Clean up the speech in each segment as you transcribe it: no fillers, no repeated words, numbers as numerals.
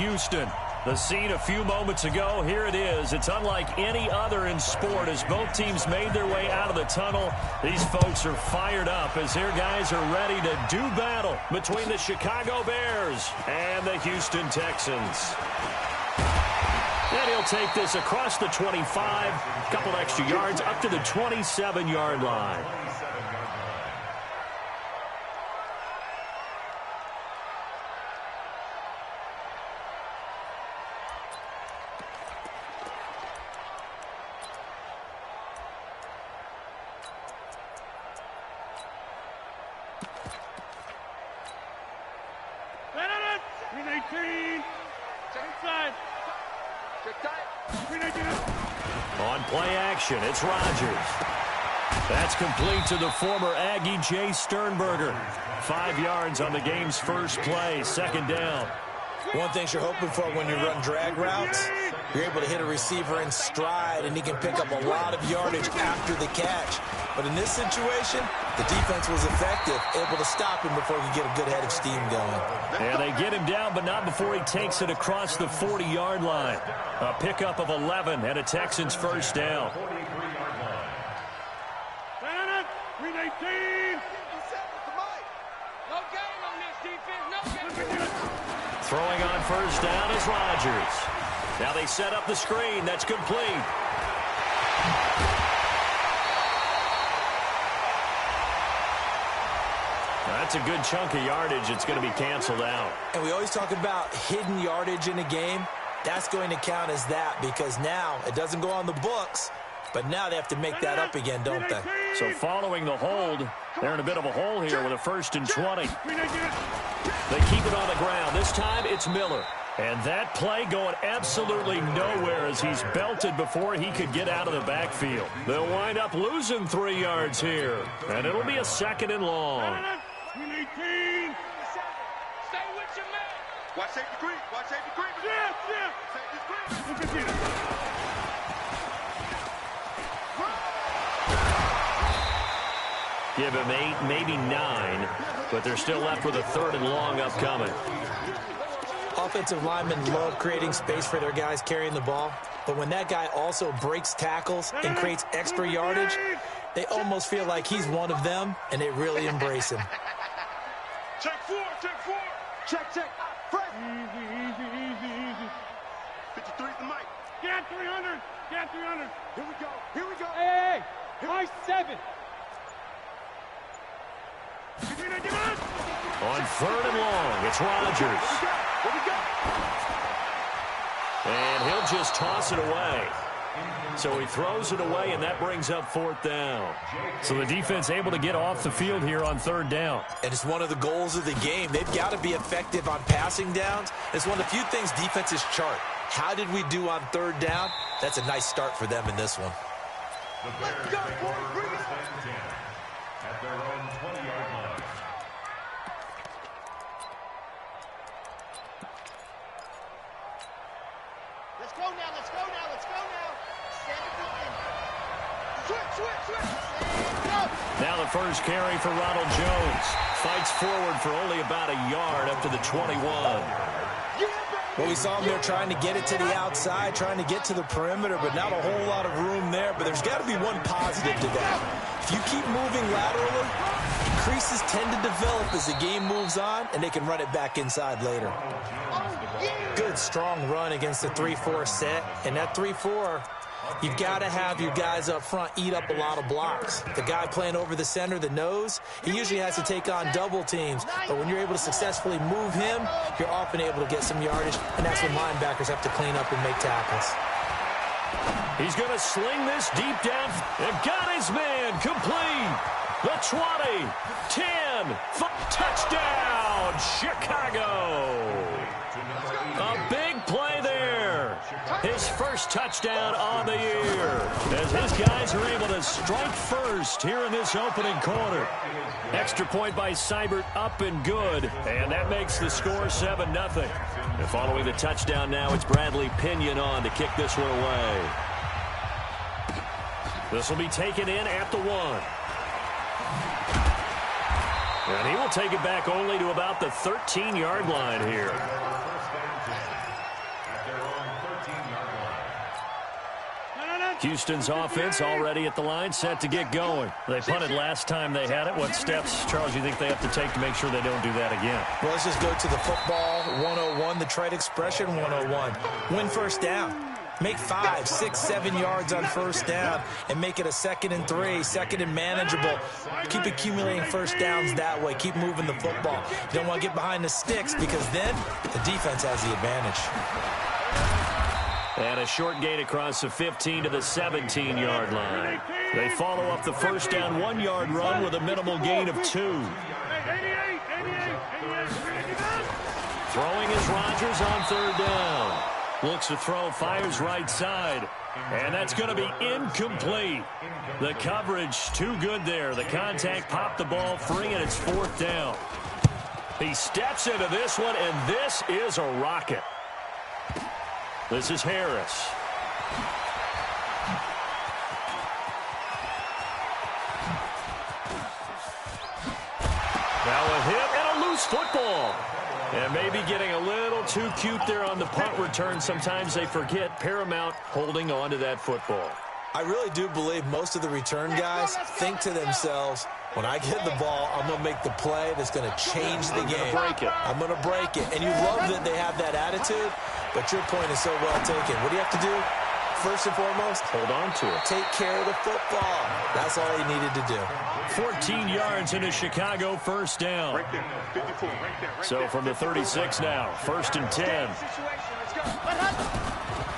Houston. The scene a few moments ago, here it is. It's unlike any other in sport as both teams made their way out of the tunnel. These folks are fired up as their guys are ready to do battle between the Chicago Bears and the Houston Texans. And he'll take this across the 25, a couple extra yards up to the 27-yard line. On play action, it's Rodgers. That's complete to the former Aggie Jay Sternberger. 5 yards on the game's first play, second down. One thing you're hoping for when you run drag routes, you're able to hit a receiver in stride, and he can pick up a lot of yardage after the catch. But in this situation, the defense was effective, able to stop him before he could get a good head of steam going. And they get him down, but not before he takes it across the 40-yard line. A pickup of 11 and a Texans first down. Throwing on first down is Rodgers. Now they set up the screen. That's complete. That's a good chunk of yardage. It's going to be canceled out. And we always talk about hidden yardage in a game. That's going to count as that because now it doesn't go on the books, but now they have to make that up again, don't they? So following the hold, they're in a bit of a hole here with a 1st and 20. They keep it on the ground. This time it's Miller. And that play going absolutely nowhere as he's belted before he could get out of the backfield. They'll wind up losing 3 yards here. And it'll be a 2nd and long. Watch safety creep. Watch safety creep. Safety creep. Give him 8, maybe 9, but they're still left with a 3rd and long upcoming. Offensive linemen love creating space for their guys carrying the ball, but when that guy also breaks tackles and creates extra yardage, they almost feel like he's one of them, and they really embrace him. Check 4, check 4. Check. Fresh. Easy. 53's the mic. Get 300. Here we go. Hey. High 7. On 3rd and long, it's Rodgers. Here we go. And he'll just toss it away. So he throws it away, and that brings up 4th down. So the defense able to get off the field here on 3rd down. And it's one of the goals of the game. They've got to be effective on passing downs. It's one of the few things defenses chart. How did we do on 3rd down? That's a nice start for them in this one. Let's go, boys. Bring it on. At their own 20-yard line. Let's go now. Switch. Now the first carry for Ronald Jones. Fights forward for only about a yard up to the 21. Well, we saw him there trying to get it to the outside, trying to get to the perimeter, but not a whole lot of room there. But there's got to be one positive to that. If you keep moving laterally, creases tend to develop as the game moves on, and they can run it back inside later. Good, strong run against the 3-4 set. And that 3-4, you've got to have your guys up front eat up a lot of blocks. The guy playing over the center, the nose, he usually has to take on double teams. But when you're able to successfully move him, you're often able to get some yardage, and that's when linebackers have to clean up and make tackles. He's going to sling this deep down. They've got his man complete. The 20, 10, touchdown, Chicago. A big play there. His first touchdown on the year as his guys are able to strike first here in this opening quarter. Extra point by Seibert up and good, and that makes the score 7-0. And following the touchdown now, it's Bradley Pinion on to kick this one away. This will be taken in at the 1. And he will take it back only to about the 13-yard line here. Houston's offense already at the line, set to get going. They punted last time they had it. What steps, Charles, you think they have to take to make sure they don't do that again? Well, let's just go to the football 101, the trade expression 101. Win first down. Make 5, 6, 7 yards on first down and make it a 2nd and 3, 2nd and manageable. Keep accumulating first downs that way. Keep moving the football. You don't want to get behind the sticks because then the defense has the advantage. And a short gain across the 15 to the 17-yard line. They follow up the first down 1-yard run with a minimal gain of 2. Throwing is Rodgers on 3rd down. Looks to throw, fires right side. And that's going to be incomplete. The coverage too good there. The contact popped the ball free, and it's 4th down. He steps into this one, and this is a rocket. This is Harris. Now a hit and a loose football. And maybe getting a little too cute there on the punt return. Sometimes they forget paramount holding on to that football. I really do believe most of the return guys think to themselves, when I get the ball, I'm going to make the play that's going to change the game. I'm going to break it. And you love that they have that attitude, but your point is so well taken. What do you have to do? First and foremost, hold on to it. Take care of the football. That's all he needed to do. 14 yards into Chicago, first down. Right there, 54, right there. So from the 36 now, 1st and 10.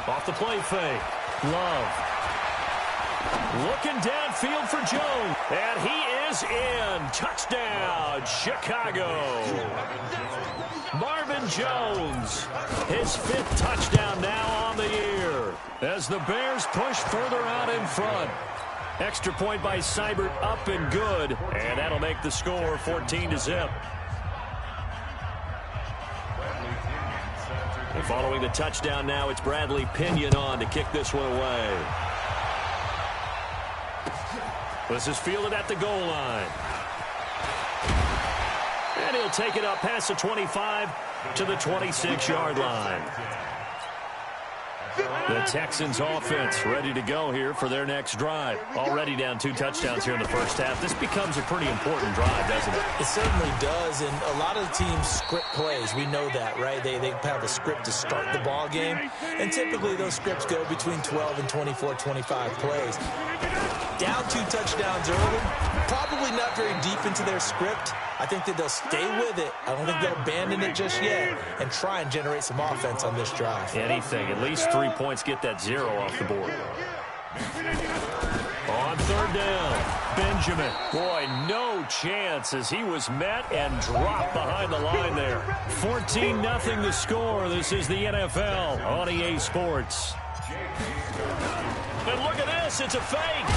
Off the play fake. Love. Looking downfield for Jones. And he is in. Touchdown, Chicago. Marvin Jones, his 5th touchdown now on the year. As the Bears push further out in front. Extra point by Seibert, up and good. And that'll make the score 14-0. And following the touchdown now, it's Bradley Pinion on to kick this one away. This is fielded at the goal line. And he'll take it up past the 25 to the 26-yard line. The Texans offense ready to go here for their next drive. Already down 2 touchdowns here in the first half. This becomes a pretty important drive, doesn't it? It certainly does, and a lot of the teams script plays. We know that, right? They have a script to start the ball game, and typically those scripts go between 12 and 24, 25 plays. Down 2 touchdowns early, probably not very deep into their script. I think that they'll stay with it. I don't think they'll abandon it just yet and try and generate some offense on this drive. Anything. At least 3 points, get that 0 off the board. On 3rd down, Benjamin. Boy, no chance as he was met and dropped behind the line there. 14-0 the score. This is the NFL on EA Sports. And look at this. It's a fake.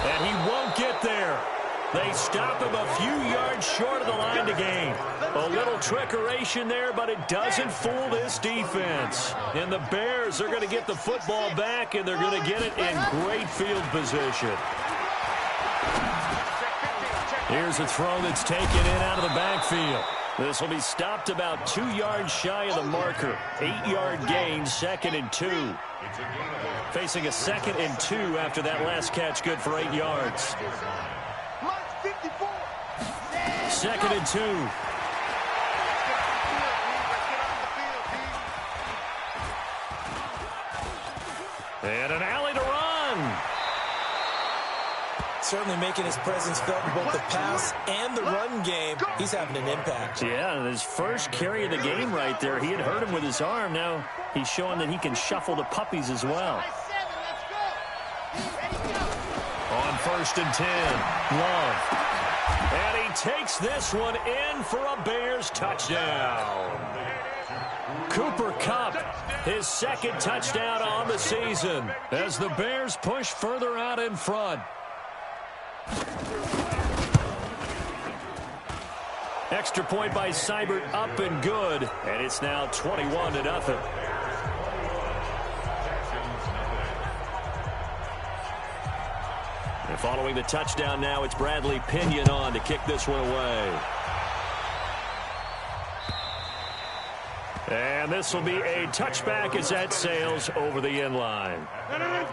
And he won't get there. They stop him a few yards short of the line to gain. A little trickeration there, but it doesn't fool this defense. And the Bears are going to get the football back, and they're going to get it in great field position. Here's a throw that's taken in out of the backfield. This will be stopped about 2 yards shy of the marker. 8-yard gain, 2nd and 2. Facing a 2nd and 2 after that last catch, good for 8 yards. 2nd and 2. And an alley to run. Certainly making his presence felt in both the pass and the run game. He's having an impact. Yeah, his first carry of the game right there. He had hurt him with his arm. Now he's showing that he can shuffle the puppies as well. On 1st and 10, Love. And he takes this one in for a Bears touchdown. Cooper Kupp, his 2nd touchdown on the season as the Bears push further out in front. Extra point by Seibert, up and good, and it's now 21-0. And following the touchdown now, it's Bradley Pinion on to kick this one away. And And this will be a touchback as that sails over the end line.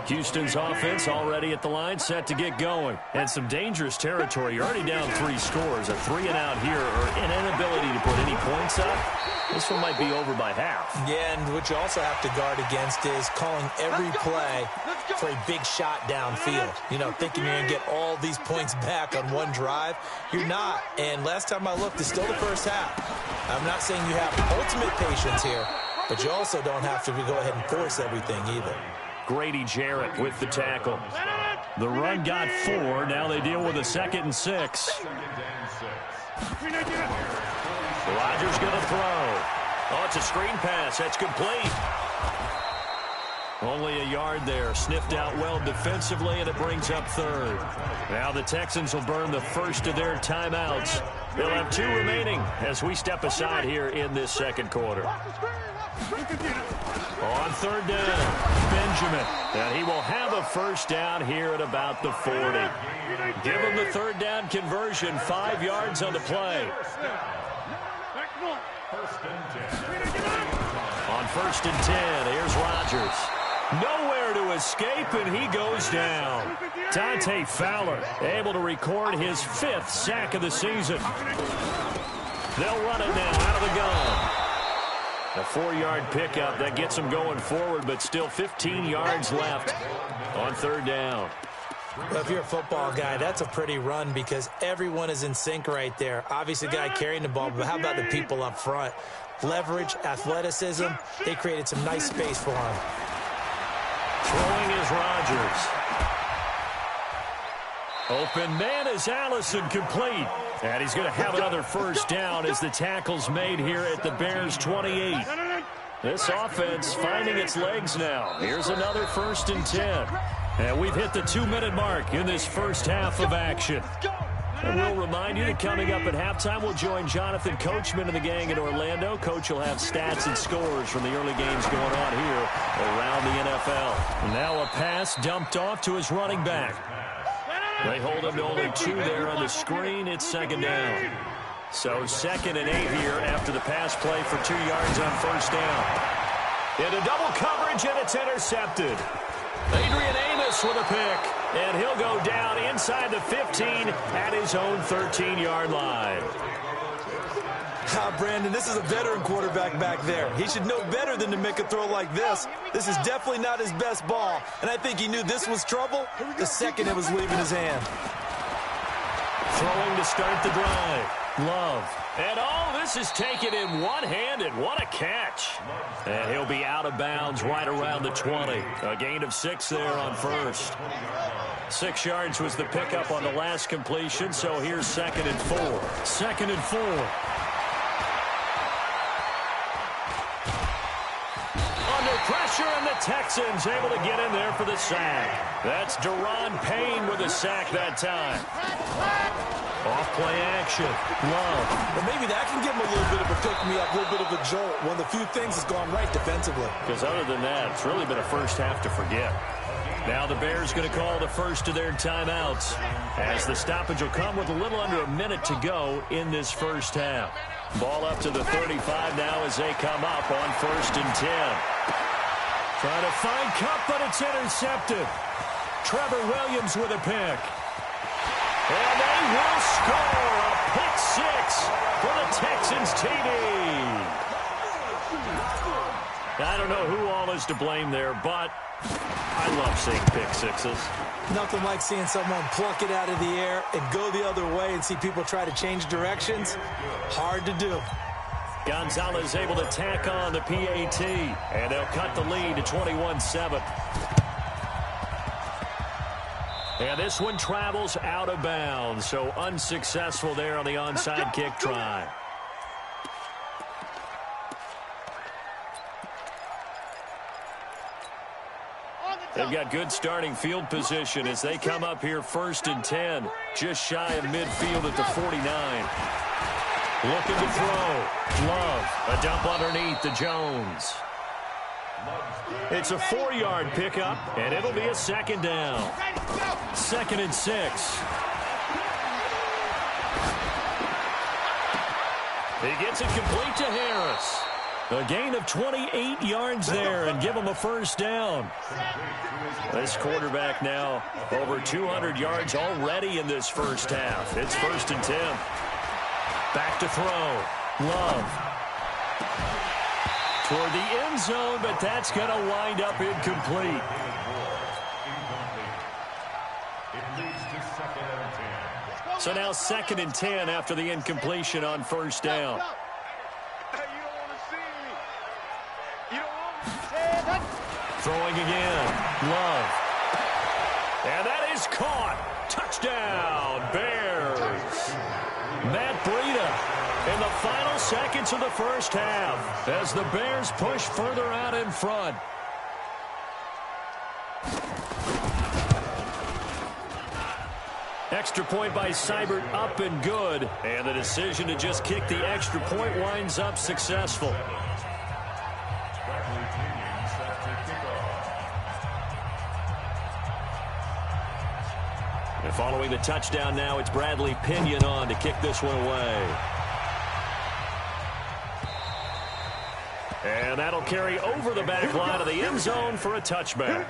Houston's offense already at the line, set to get going. And some dangerous territory. You're already down 3 scores. A 3-and-out here, or an inability to put any points up. This one might be over by half. Yeah, and what you also have to guard against is calling every play for a big shot downfield. You know, thinking you're going to get all these points back on one drive. You're not. And last time I looked, it's still the first half. I'm not saying you have ultimate patience here, but you also don't have to go ahead and force everything either. Grady Jarrett with the tackle. The run got 4. Now they deal with a 2nd and 6. Rodgers going to throw. Oh, it's a screen pass. That's complete. Only a yard there. Sniffed out well defensively, and it brings up 3rd. Now the Texans will burn the first of their timeouts. They'll have 2 remaining as we step aside here in this second quarter. On 3rd down, Benjamin. And he will have a first down here at about the 40. Give him the 3rd down conversion. 5 yards on the play. On 1st and 10, here's Rodgers. Nowhere to escape, and he goes down. Dante Fowler able to record his 5th sack of the season. They'll run it now out of the gun. A 4-yard pickup that gets them going forward, but still 15 yards left on 3rd down. Well, if you're a football guy, that's a pretty run because everyone is in sync right there. Obviously, the guy carrying the ball, but how about the people up front? Leverage, athleticism, they created some nice space for him. Throwing is Rodgers. Open man is Allison, complete. And he's going to have another first down as the tackle's made here at the Bears' 28. This offense finding its legs now. Here's another 1st and 10. And we've hit the 2-minute mark in this first half of action. And we'll remind you that coming up at halftime, we'll join Jonathan Coachman and the gang in Orlando. Coach will have stats and scores from the early games going on here around the NFL. Now a pass dumped off to his running back. They hold him to only 2 there on the screen. It's 2nd down. So 2nd and 8 here after the pass play for 2 yards on 1st down. Into double coverage, and it's intercepted. Adrian Amos with a pick, and he'll go down inside the 15 at his own 13-yard line. Brandon, this is a veteran quarterback back there. He should know better than to make a throw like this. This is definitely not his best ball, and I think he knew this was trouble the second it was leaving his hand. Throwing to start the drive. Love. And this is taken in one-handed. What a catch. And he'll be out of bounds right around the 20. A gain of 6 there on 1st. 6 yards was the pickup on the last completion, so here's 2nd and 4. 2nd and 4. Under pressure, and the Texans able to get in there for the sack. That's Deron Payne with a sack that time. Off-play action. Love. But maybe that can give him a little bit of a pick-me-up, a little bit of a jolt. One of the few things has gone right defensively. Because other than that, it's really been a first half to forget. Now the Bears going to call the first of their timeouts, as the stoppage will come with a little under a minute to go in this first half. Ball up to the 35 now as they come up on 1st and 10. Trying to find Kupp, but it's intercepted. Trevor Williams with a pick. And they will score a pick 6 for the Texans TD. I don't know who all is to blame there, but I love seeing pick 6s. Nothing like seeing someone pluck it out of the air and go the other way and see people try to change directions. Hard to do. Gonzalez able to tack on the PAT, and they'll cut the lead to 21-7. And this one travels out of bounds, so unsuccessful there on the onside kick try. They've got good starting field position as they come up here 1st and 10, just shy of midfield at the 49. Looking to throw. Love, a dump underneath to Jones. It's a 4-yard pickup, and it'll be a 2nd down. 2nd and 6. He gets it complete to Harris. A gain of 28 yards there and give them a first down. This quarterback now over 200 yards already in this first half. It's 1st and 10. Back to throw. Love. Toward the end zone, but that's going to wind up incomplete. So now 2nd and 10 after the incompletion on first down. Throwing again. Love. And that is caught. Touchdown, Bears. Matt Breida in the final seconds of the first half as the Bears push further out in front. Extra point by Seibert up and good. And the decision to just kick the extra point winds up successful. And following the touchdown now, it's Bradley Pinion on to kick this one away. And that'll carry over the back line of the end zone for a touchback.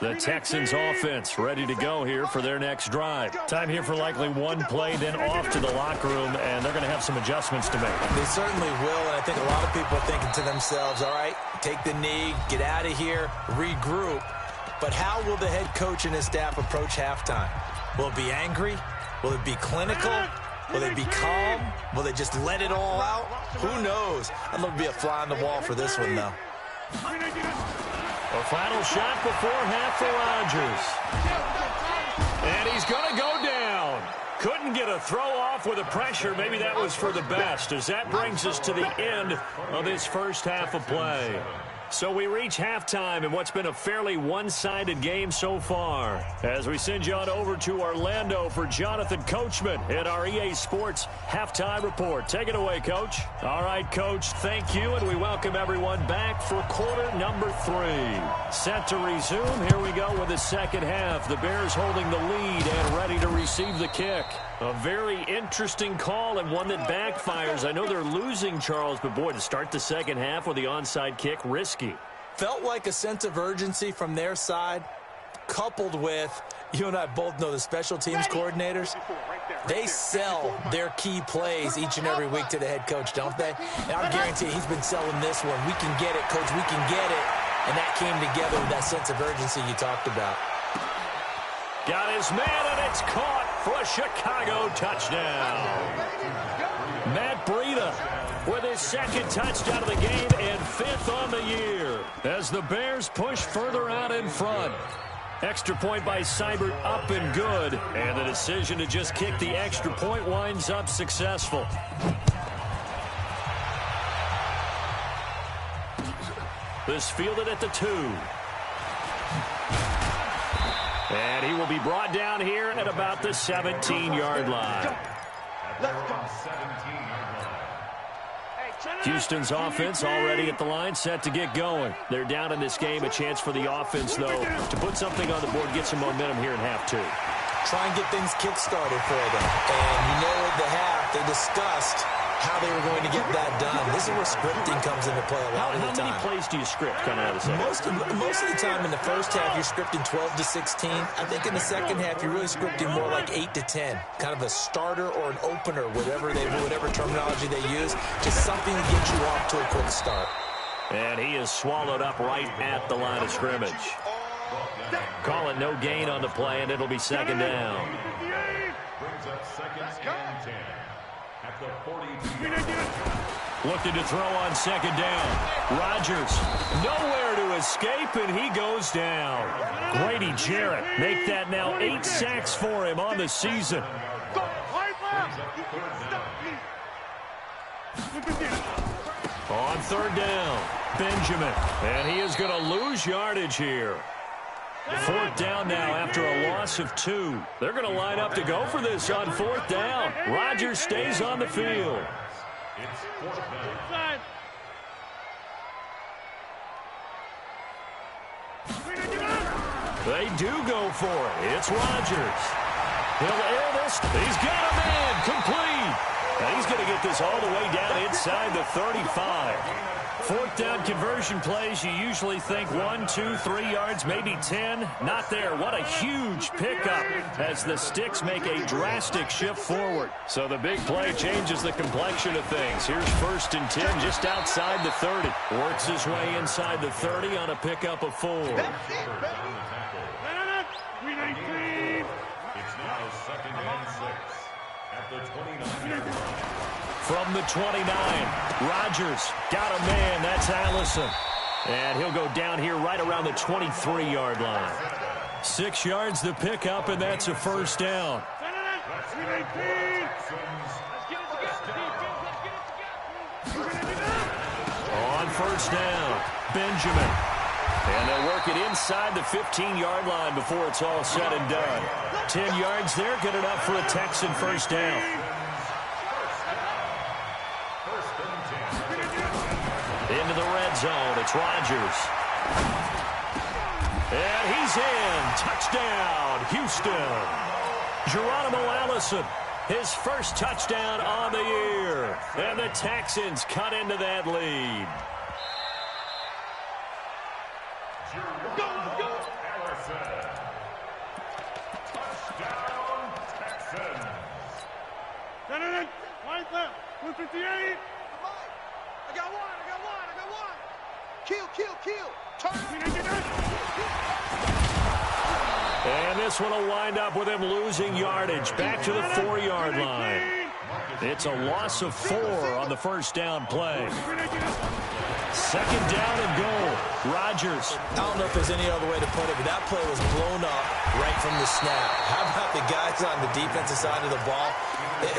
The Texans offense ready to go here for their next drive. Time here for likely one play, then off to the locker room, and they're going to have some adjustments to make. They certainly will, and I think a lot of people are thinking to themselves, all right, take the knee, get out of here, regroup. But how will the head coach and his staff approach halftime? Will it be angry? Will it be clinical? Will they be calm? Will they just let it all out? Who knows? I'd love to be a fly on the wall for this one, though. A final shot before half for Rodgers. And he's going to go down. Couldn't get a throw off with the pressure. Maybe that was for the best, as that brings us to the end of this first half of play. So we reach halftime in what's been a fairly one-sided game so far. As we send you on over to Orlando for Jonathan Coachman at our EA Sports Halftime Report. Take it away, Coach. All right, Coach, thank you, and we welcome everyone back for quarter number 3. Set to resume. Here we go with the second half. The Bears holding the lead and ready to receive the kick. A very interesting call and one that backfires. I know they're losing, Charles, but boy, to start the second half with the onside kick, risky. Felt like a sense of urgency from their side, coupled with, you and I both know the special teams coordinators, they sell their key plays each and every week to the head coach, don't they? And I guarantee he's been selling this one. We can get it, Coach, we can get it. And that came together with that sense of urgency you talked about. Got his man, and it's caught for a Chicago touchdown. Matt Breida with his second touchdown of the game and 5th on the year as the Bears push further out in front. Extra point by Seibert up and good, and the decision to just kick the extra point winds up successful. This fielded at the 2. And he will be brought down here at about the 17-yard line. Houston's offense already at the line, set to get going. They're down in this game. A chance for the offense, though, to put something on the board, get some momentum here in half 2. Try and get things kick-started for them. And you know at the half, they discussed how they were going to get that done. This is where scripting comes into play a lot of the time. How many plays do you script coming out of the second? Most of the time in the first half, you're scripting 12 to 16. I think in the second half, you're really scripting more like 8 to 10. Kind of a starter or an opener, whatever terminology they use. Just something to get you off to a quick start. And he is swallowed up right at the line of scrimmage. Call it no gain on the play, and it'll be second down. Brings up second and 10. At the 42. Looking to throw on second down. Rodgers nowhere to escape, and he goes down. Grady Jarrett make that now 8 sacks for him on the season. On third down, Benjamin. And he is going to lose yardage here. 4th down now after a loss of 2. They're going to line up to go for this on 4th down. Rodgers stays on the field. It's fourth down. They do go for it. It's Rodgers. He'll air this. He's got a man. Complete. And he's going to get this all the way down inside the 35. Fourth down conversion plays, you usually think 1, 2, 3 yards, maybe 10. Not there. What a huge pickup as the Sticks make a drastic shift forward. So the big play changes the complexion of things. Here's 1st and 10 just outside the 30. Works his way inside the 30 on a pickup of 4. It's now 2nd and 6 at the 29. From the 29, Rodgers got a man. That's Allison. And he'll go down here right around the 23-yard line. 6 yards the pickup, and that's a first down. On first down, Benjamin. And they'll work it inside the 15-yard line before it's all said and done. 10 yards there, good enough for a Texan first down. Into the red zone, it's Rodgers. And he's in. Touchdown, Houston. Geronimo Allison, his first touchdown on the year. And the Texans cut into that lead. Touchdown, Texans. Right there. 158. I got one. Kill. Turn. And this one will wind up with him losing yardage. Back to the 4-yard line. It's a loss of 4 on the first down play. 2nd down and goal. Rodgers. I don't know if there's any other way to put it, but that play was blown up right from the snap. How about the guys on the defensive side of the ball?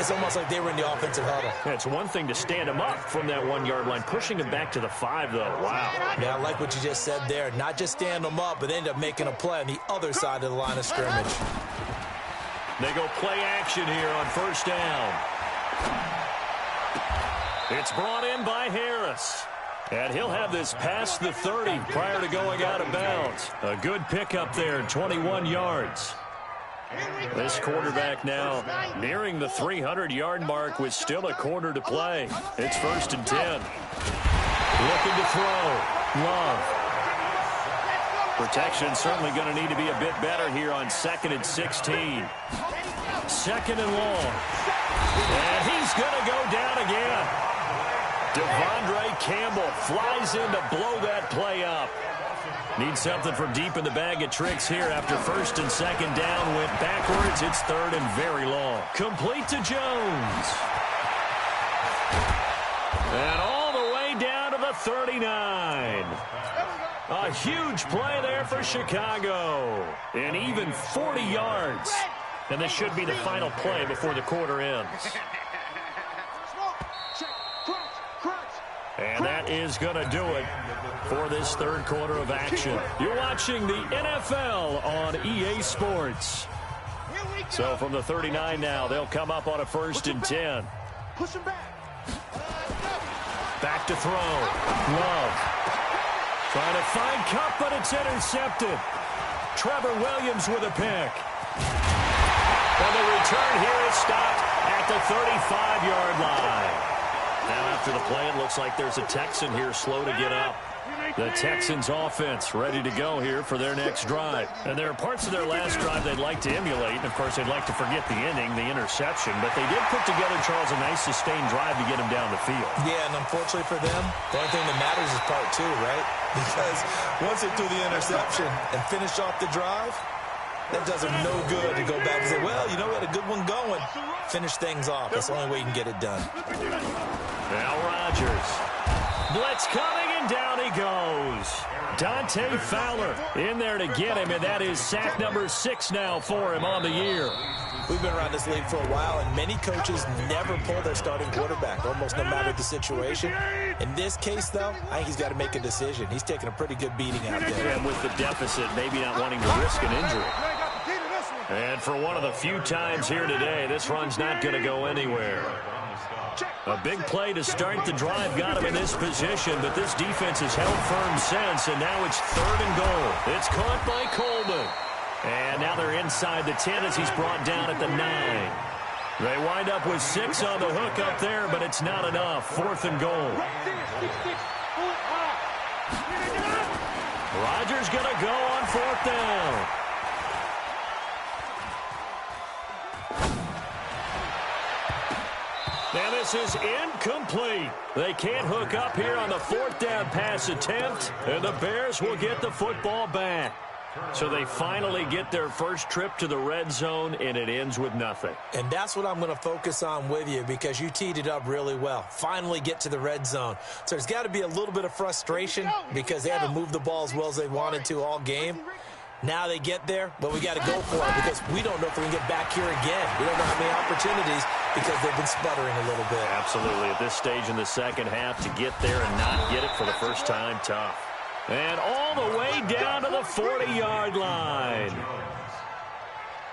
It's almost like they were in the offensive huddle. It's one thing to stand him up from that 1-yard line. Pushing him back to the 5, though. Wow. Yeah, I like what you just said there. Not just stand them up, but end up making a play on the other side of the line of scrimmage. They go play action here on first down. It's brought in by Harris. And he'll have this past the 30 prior to going out of bounds. A good pickup there, 21 yards. This quarterback now nearing the 300-yard mark with still a quarter to play. It's 1st and 10. Looking to throw. Love. Protection certainly going to need to be a bit better here on 2nd and 16. 2nd and long. And he's going to go down again. Devondre Campbell flies in to blow that play up. Needs something from deep in the bag of tricks here after 1st and 2nd down. Went backwards. It's 3rd and very long. Complete to Jones. And all the way down to the 39. A huge play there for Chicago. And even 40 yards. And this should be the final play before the quarter ends. And that is going to do it for this 3rd quarter of action. You're watching the NFL on EA Sports. So from the 39 now, they'll come up on a 1st and 10. Back to throw. Love. Trying to find Cup, but it's intercepted. Trevor Williams with a pick. And the return here is stopped at the 35-yard line. Now after the play, it looks like there's a Texan here slow to get up. The Texans offense ready to go here for their next drive. And there are parts of their last drive they'd like to emulate. And, of course, they'd like to forget the inning, the interception. But they did put together, Charles, a nice sustained drive to get him down the field. Yeah, and unfortunately for them, the only thing that matters is part 2, right? Because once they threw the interception and finished off the drive, that does them no good to go back and say, well, you know, we had a good one going. Finish things off. That's the only way you can get it done. Now Rodgers. Blitz coming, and down he goes. Dante Fowler in there to get him, and that is sack number 6 now for him on the year. We've been around this league for a while, and many coaches never pull their starting quarterback, almost no matter the situation. In this case, though, I think he's got to make a decision. He's taking a pretty good beating out there. And with the deficit, maybe not wanting to risk an injury. And for one of the few times here today, this run's not going to go anywhere. A big play to start the drive got him in this position, but this defense has held firm since, and now it's 3rd and goal. It's caught by Coleman. And now they're inside the 10 as he's brought down at the 9. They wind up with 6 on the hook up there, but it's not enough. 4th and goal. Rodgers going to go on 4th down. And this is incomplete. They can't hook up here on the 4th down pass attempt, and the Bears will get the football back. So they finally get their first trip to the red zone, and it ends with nothing. And that's what I'm going to focus on with you, because you teed it up really well. Finally get to the red zone. So there's got to be a little bit of frustration because they haven't moved the ball as well as they wanted to all game. Now they get there, but we got to go for it because we don't know if we can get back here again. We don't know how many opportunities because they've been sputtering a little bit. Absolutely. At this stage in the second half, to get there and not get it for the first time, tough. And all the way down to the 40-yard line.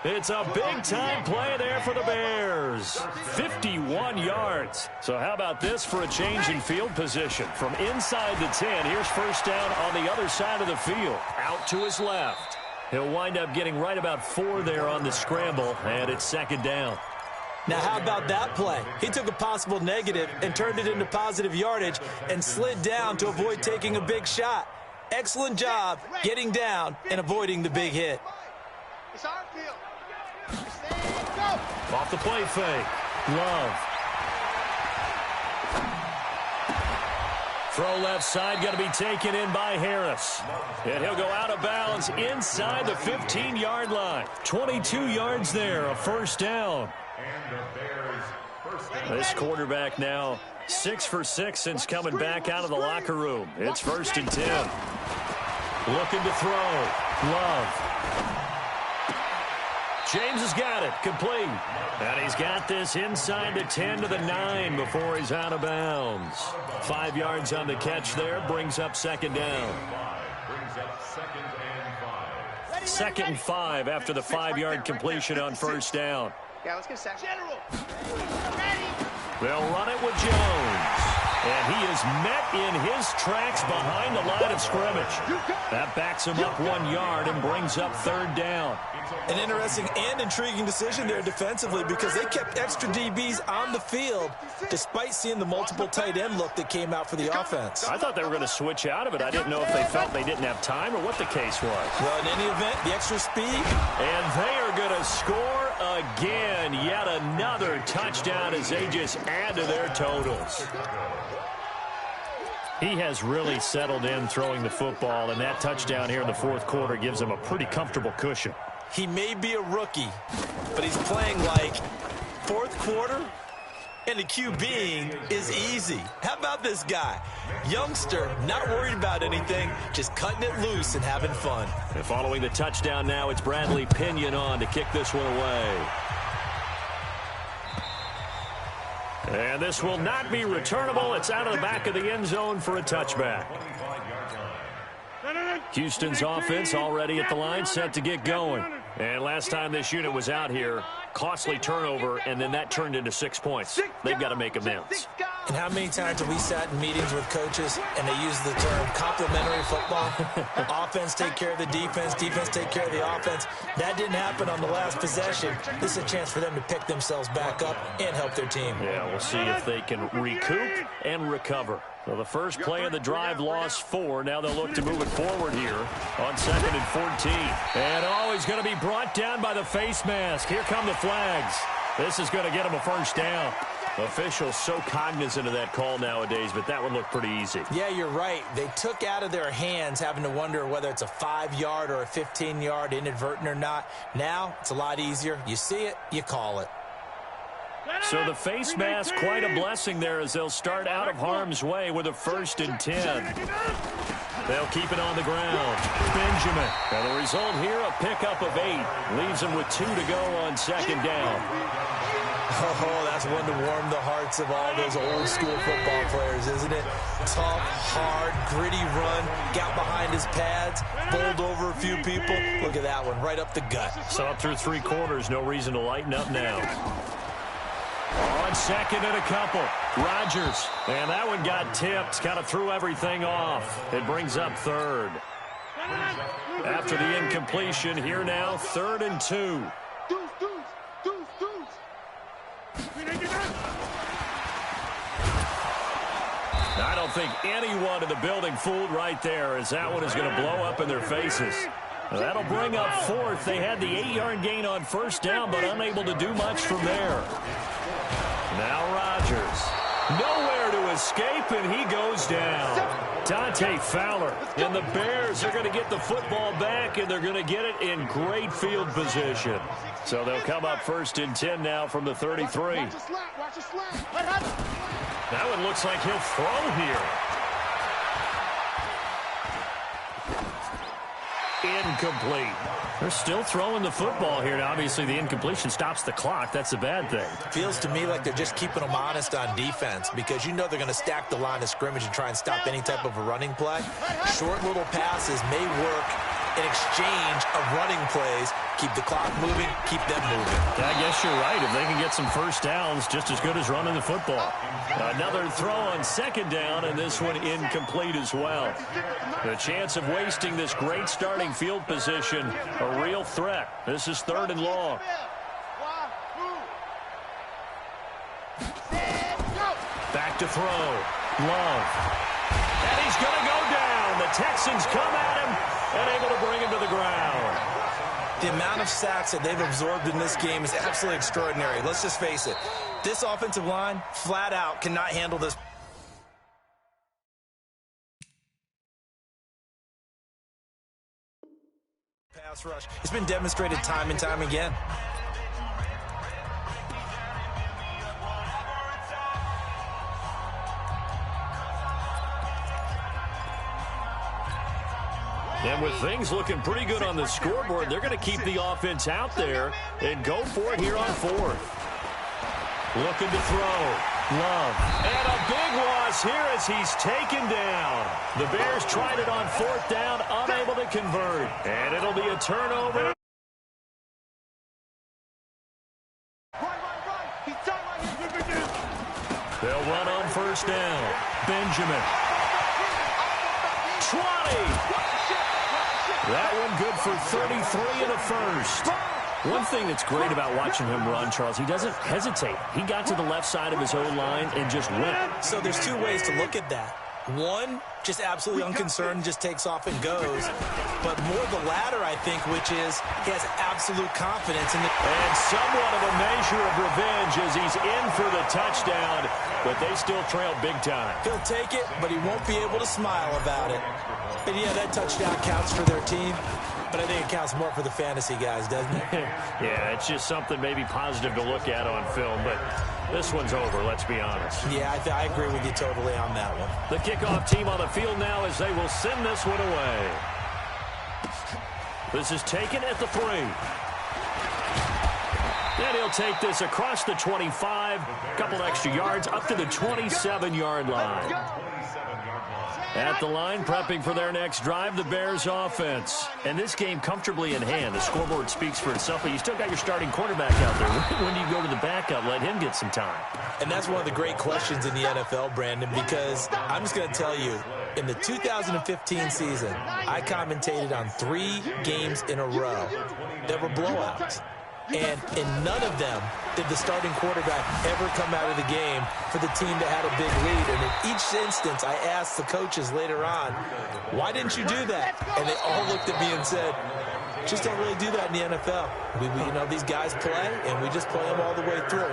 It's a big-time play there for the Bears. 51 yards. So how about this for a change in field position? From inside the 10, here's first down on the other side of the field. Out to his left. He'll wind up getting right about 4 there on the scramble, and it's 2nd down. Now, how about that play? He took a possible negative and turned it into positive yardage and slid down to avoid taking a big shot. Excellent job getting down and avoiding the big hit. It's our field. Off the play fake. Love. Throw left side, going to be taken in by Harris. And he'll go out of bounds inside the 15-yard line. 22 yards there, a first down. This quarterback now 6 for 6 since coming back out of the locker room. It's 1st and 10. Looking to throw. Love. James has got it. Complete. And he's got this inside the 10 to the 9 before he's out of bounds. 5 yards on the catch there. Brings up 2nd down. 2nd and 5 after the 5-yard completion on first down. Yeah, let's get sacked. General. They'll run it with Jones. And he is met in his tracks behind the line of scrimmage. That backs him up 1 yard and brings up 3rd down. An interesting and intriguing decision there defensively because they kept extra DBs on the field despite seeing the multiple tight end look that came out for the offense. I thought they were going to switch out of it. I didn't know if they felt they didn't have time or what the case was. Well, in any event, the extra speed. And they are going to score again. Yet another touchdown as they just add to their totals. He has really settled in throwing the football, and that touchdown here in the 4th quarter gives him a pretty comfortable cushion. He may be a rookie, but he's playing like 4th quarter, and the QBing is easy. How about this guy? Youngster, not worried about anything, just cutting it loose and having fun. And following the touchdown now, it's Bradley Pinion on to kick this one away. And this will not be returnable. It's out of the back of the end zone for a touchback. Houston's offense already at the line, set to get going. And last time this unit was out here, costly turnover, and then that turned into 6 points. They've got to make amends. And how many times have we sat in meetings with coaches and they use the term complementary football? Offense take care of the defense, defense take care of the offense. That didn't happen on the last possession. This is a chance for them to pick themselves back up and help their team. Yeah, we'll see if they can recoup and recover. So the first play of the drive lost 4. Now they'll look to move it forward here on 2nd and 14. And he's going to be brought down by the face mask. Here come the flags. This is going to get him a first down. Officials so cognizant of that call nowadays, but that one looked pretty easy. Yeah, you're right. They took out of their hands having to wonder whether it's a 5-yard or a 15-yard inadvertent or not. Now it's a lot easier. You see it, you call it. So the face mask, quite a blessing there as they'll start out of harm's way with a 1st and 10. They'll keep it on the ground. Benjamin. And the result here, a pickup of 8. Leaves them with 2 to go on 2nd down. Oh, that's one to warm the hearts of all those old school football players, isn't it? Tough, hard, gritty run, got behind his pads, bowled over a few people. Look at that one, right up the gut. So up through 3 quarters, no reason to lighten up now. On on second and a couple. Rodgers. And that one got tipped. Kind of threw everything off. It brings up third. After the incompletion, here now, 3rd and 2. I don't think anyone in the building fooled right there, as that one is going to blow up in their faces. That'll bring up 4th. They had the 8-yard gain on 1st down, but unable to do much from there. Now Rodgers. Nowhere to escape, and he goes down. Dante Fowler. And the Bears are going to get the football back, and they're going to get it in great field position. So they'll come up 1st and 10 now from the 33. That one looks like he'll throw here. Incomplete. They're still throwing the football here. Now, obviously, the incompletion stops the clock. That's a bad thing. Feels to me like they're just keeping them honest on defense, because you know they're going to stack the line of scrimmage and try and stop any type of a running play. Short little passes may work in exchange of running plays. Keep the clock moving, keep them moving. I guess you're right. If they can get some first downs, just as good as running the football. Another throw on 2nd down, and this one incomplete as well. The chance of wasting this great starting field position, a real threat. This is 3rd and long. Back to throw. Love. And he's going to go down. The Texans come at him and able to bring him to the ground. The amount of sacks that they've absorbed in this game is absolutely extraordinary. Let's just face it. This offensive line, flat out, cannot handle this. Pass rush. It's been demonstrated time and time again. And with things looking pretty good on the scoreboard, they're going to keep the offense out there and go for it here on 4th. Looking to throw. Love. And a big loss here as he's taken down. The Bears tried it on 4th down, unable to convert. And it'll be a turnover. They'll run on 1st down. Benjamin. 20. That one good for 33 in the 1st. One thing that's great about watching him run, Charles, he doesn't hesitate. He got to the left side of his own line and just went. So there's 2 ways to look at that. One, just absolutely unconcerned, just takes off and goes. But more the latter, I think, which is he has absolute confidence in the... And somewhat of a measure of revenge as he's in for the touchdown, but they still trail big time. He'll take it, but he won't be able to smile about it. And yeah, that touchdown counts for their team, but I think it counts more for the fantasy guys, doesn't it? Yeah, it's just something maybe positive to look at on film, but this one's over, let's be honest. Yeah, I agree with you totally on that one. The kickoff team on the field now as they will send this one away. This is taken at the 3. And he'll take this across the 25, a couple extra yards, up to the 27-yard line. At the line, prepping for their next drive, the Bears offense. And this game comfortably in hand. The scoreboard speaks for itself, but you still got your starting quarterback out there. When do you go to the backup? Let him get some time. And that's one of the great questions in the NFL, Brandon, because I'm just going to tell you, in the 2015 season, I commentated on 3 games in a row that were blowouts. And in none of them did the starting quarterback ever come out of the game for the team that had a big lead. And in each instance, I asked the coaches later on, why didn't you do that? And they all looked at me and said, just don't really do that in the NFL. You know, these guys play, and we just play them all the way through.